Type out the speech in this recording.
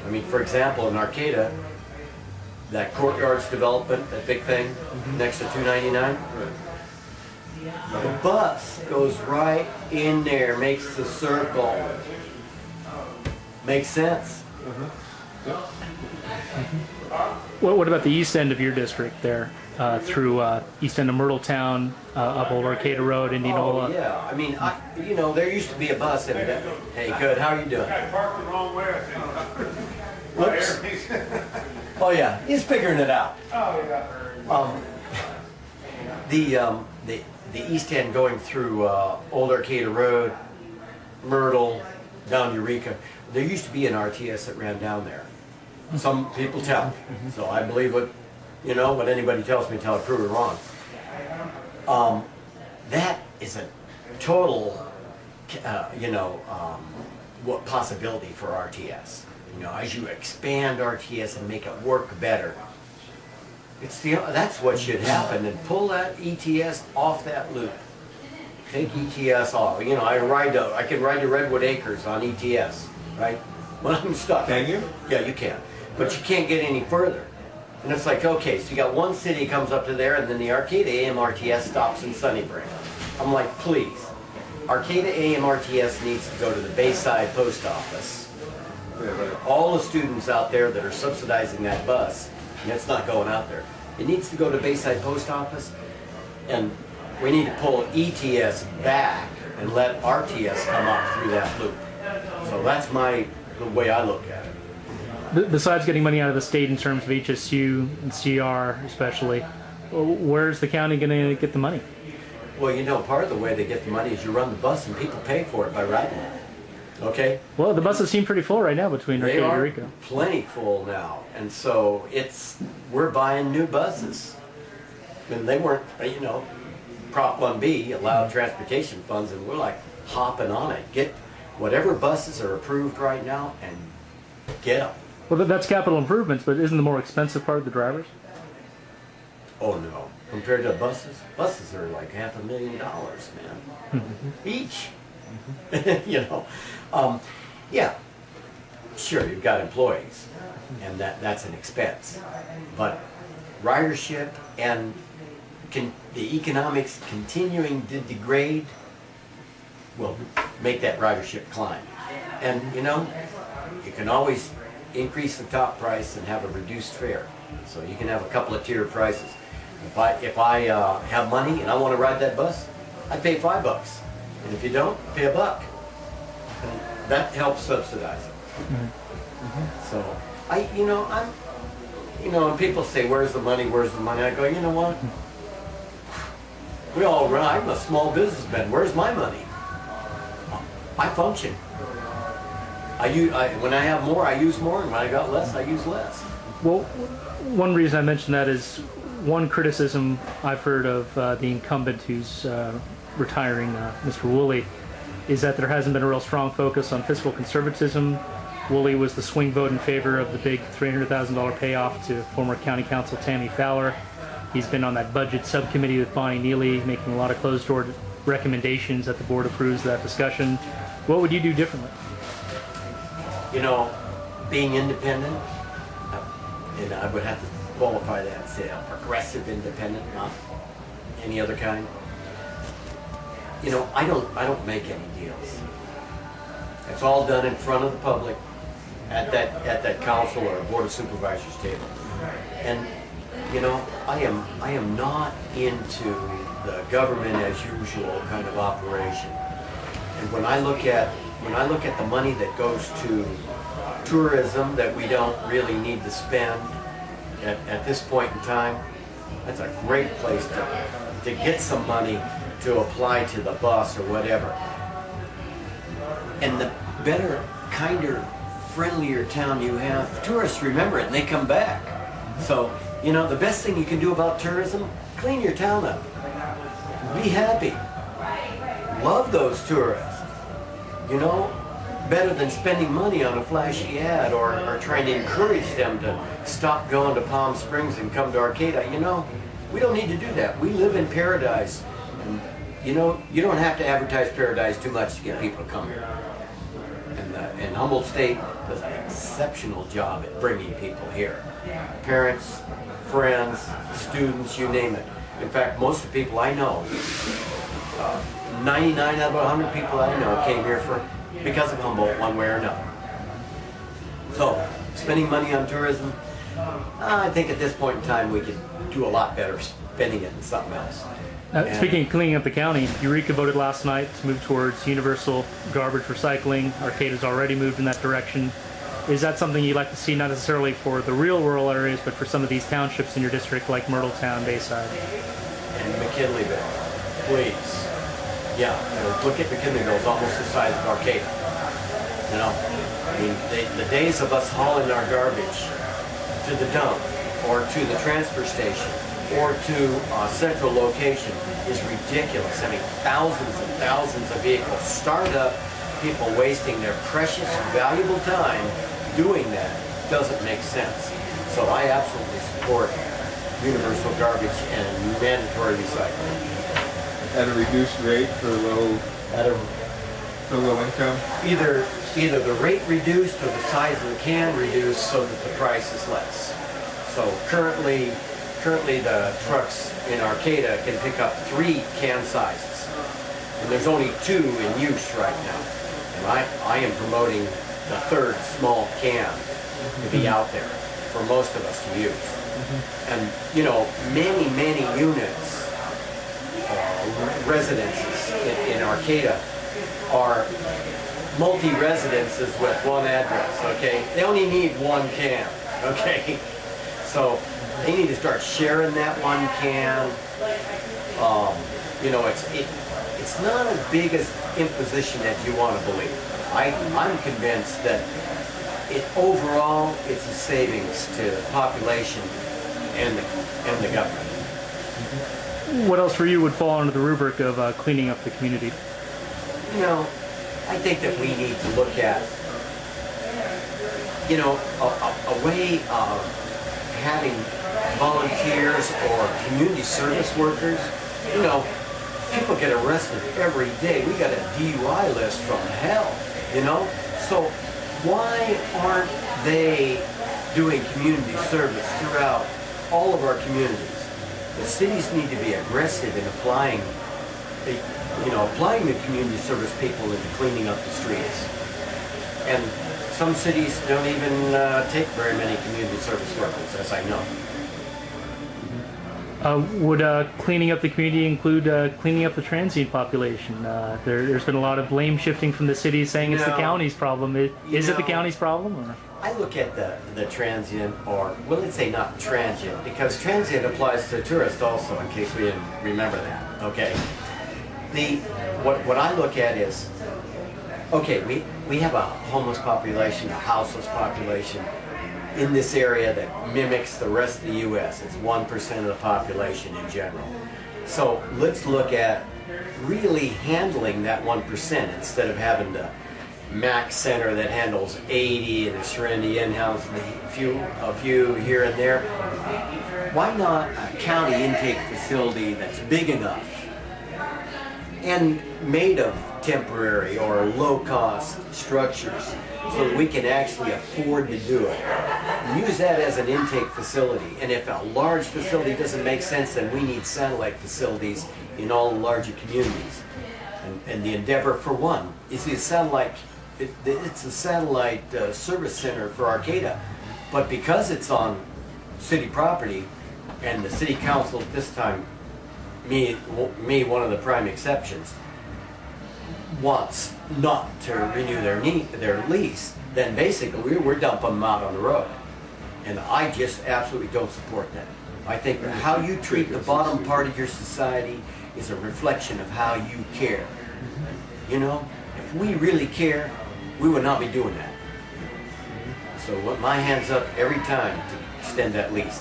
I mean, for example, in Arcata, that Courtyards development, that big thing next to 299, the bus goes right in there, makes the circle. Makes sense. What about the east end of your district there, through east end of Myrtletown, up Old Arcata Road, Indianola? Oh, yeah. I mean, you know, there used to be a bus in there. Hey, good. How are you doing? I parked the wrong way, I think. Whoops. Oh, yeah. He's figuring it out. Oh, yeah. The east end going through Old Arcata Road, Myrtle, down Eureka. There used to be an RTS that ran down there. Some people tell me. So I believe what, you know, what anybody tells me until I prove it wrong. That is a total, what possibility for RTS. You know, as you expand RTS and make it work better, that's what should happen. And pull that ETS off that loop. Take ETS off. You know, I can ride to Redwood Acres on ETS, right? When I'm stuck. Can you? Yeah, you can. But you can't get any further. And it's like, okay, so you got one city comes up to there, and then the Arcata AM RTS stops in Sunnybrook. I'm like, please. Arcata AM RTS needs to go to the Bayside Post Office. All the students out there that are subsidizing that bus, and it's not going out there. It needs to go to Bayside Post Office, and we need to pull ETS back and let RTS come up through that loop. So that's the way I look at it. Besides getting money out of the state in terms of HSU and CR especially, where's the county going to get the money? Well, you know, part of the way they get the money is you run the bus and people pay for it by riding it. Okay? Well, the buses seem pretty full right now between Arcata and Eureka. They are plenty full now. And so we're buying new buses. And they weren't, you know, Prop 1B allowed transportation funds, and we're like hopping on it. Get whatever buses are approved right now and get them. Well, that's capital improvements, but isn't the more expensive part the drivers? Oh no, compared to buses are like $500,000, man, each. You know, yeah, sure, you've got employees, and that's an expense, but ridership and the economics continuing to degrade will make that ridership climb. And you know, you can always increase the top price and have a reduced fare, so you can have a couple of tier prices. If I have money and I want to ride that bus, I pay $5, and if you don't, pay $1. And that helps subsidize it. So when people say, "Where's the money? Where's the money?" I go, you know what? We all run. I'm a small businessman. Where's my money? I function. When I have more, I use more, and when I got less, I use less. Well, one reason I mentioned that is one criticism I've heard of the incumbent who's retiring, Mr. Woolley, is that there hasn't been a real strong focus on fiscal conservatism. Woolley was the swing vote in favor of the big $300,000 payoff to former County Council Tammy Fowler. He's been on that budget subcommittee with Bonnie Neely, making a lot of closed-door recommendations that the board approves of that discussion. What would you do differently? You know, being independent, and I would have to qualify that and say a progressive independent, not any other kind. You know, I don't make any deals. It's all done in front of the public at that council or board of supervisors table. And you know, I am not into the government as usual kind of operation. And when I look at the money that goes to tourism that we don't really need to spend at this point in time, that's a great place to get some money to apply to the bus or whatever. And the better, kinder, friendlier town you have, tourists remember it and they come back. So, you know, the best thing you can do about tourism, clean your town up. Be happy. Love those tourists. You know, better than spending money on a flashy ad or trying to encourage them to stop going to Palm Springs and come to Arcata. You know, we don't need to do that. We live in paradise. And, you know, you don't have to advertise paradise too much to get people to come here. And and Humboldt State does an exceptional job at bringing people here. Parents, friends, students, you name it. In fact, most of the people I know, 99 out of 100 people I know came here because of Humboldt one way or another. So, spending money on tourism, I think at this point in time we could do a lot better spending it in something else. Speaking of cleaning up the county, Eureka voted last night to move towards universal garbage recycling. Arcata's already moved in that direction. Is that something you'd like to see, not necessarily for the real rural areas, but for some of these townships in your district like Myrtletown, Bayside? And McKinleyville, please. Yeah, look at McKinleyville, it's almost the size of Arcata. You know, I mean, the days of us hauling our garbage to the dump or to the transfer station or to a central location is ridiculous. I mean, thousands and thousands of vehicles start up, people wasting their precious, valuable time doing that doesn't make sense. So I absolutely support universal garbage and mandatory recycling. At a reduced rate for low income? Either the rate reduced or the size of the can reduced so that the price is less. So currently the trucks in Arcata can pick up 3 can sizes. And there's only 2 in use right now. And I am promoting the 3rd small can to be out there for most of us to use. And you know, many units, residences in Arcata are multi-residences with one address, okay? They only need 1 can, okay? So they need to start sharing that 1 can. You know, it's not as big as imposition as you want to believe. I'm convinced that overall it's a savings to the population and the government. What else for you would fall under the rubric of cleaning up the community? You know, I think that we need to look at, you know, a way of having volunteers or community service workers. You know, people get arrested every day. We got a DUI list from hell, you know? So why aren't they doing community service throughout all of our communities? The cities need to be aggressive in applying the community service people into cleaning up the streets. And some cities don't even take very many community service workers, as I know. Would cleaning up the community include cleaning up the transient population? There's been a lot of blame shifting from the city saying it's the county's problem. Is it the county's problem? Or? I look at the transient, or well, let's say not transient, because transient applies to tourists also, in case we didn't remember that, okay? What I look at is, okay, we have a homeless population, a houseless population in this area that mimics the rest of the U.S. It's 1% of the population in general. So let's look at really handling that 1% instead of having the MAC center that handles 80 and the Serenity in-house and a few here and there. Why not a county intake facility that's big enough and made of temporary or low-cost structures so that we can actually afford to do it? Use that as an intake facility. And if a large facility doesn't make sense, then we need satellite facilities in all the larger communities. And the endeavor for one is the satellite. It's a satellite service center for Arcata, but because it's on city property, and the city council at this time, me one of the prime exceptions, wants not to renew their lease, then basically we're dumping them out on the road, and I just absolutely don't support that. I think that how you treat the bottom part of your society is a reflection of how you care. You know, if we really care, we would not be doing that. So my hand's up every time to extend that lease.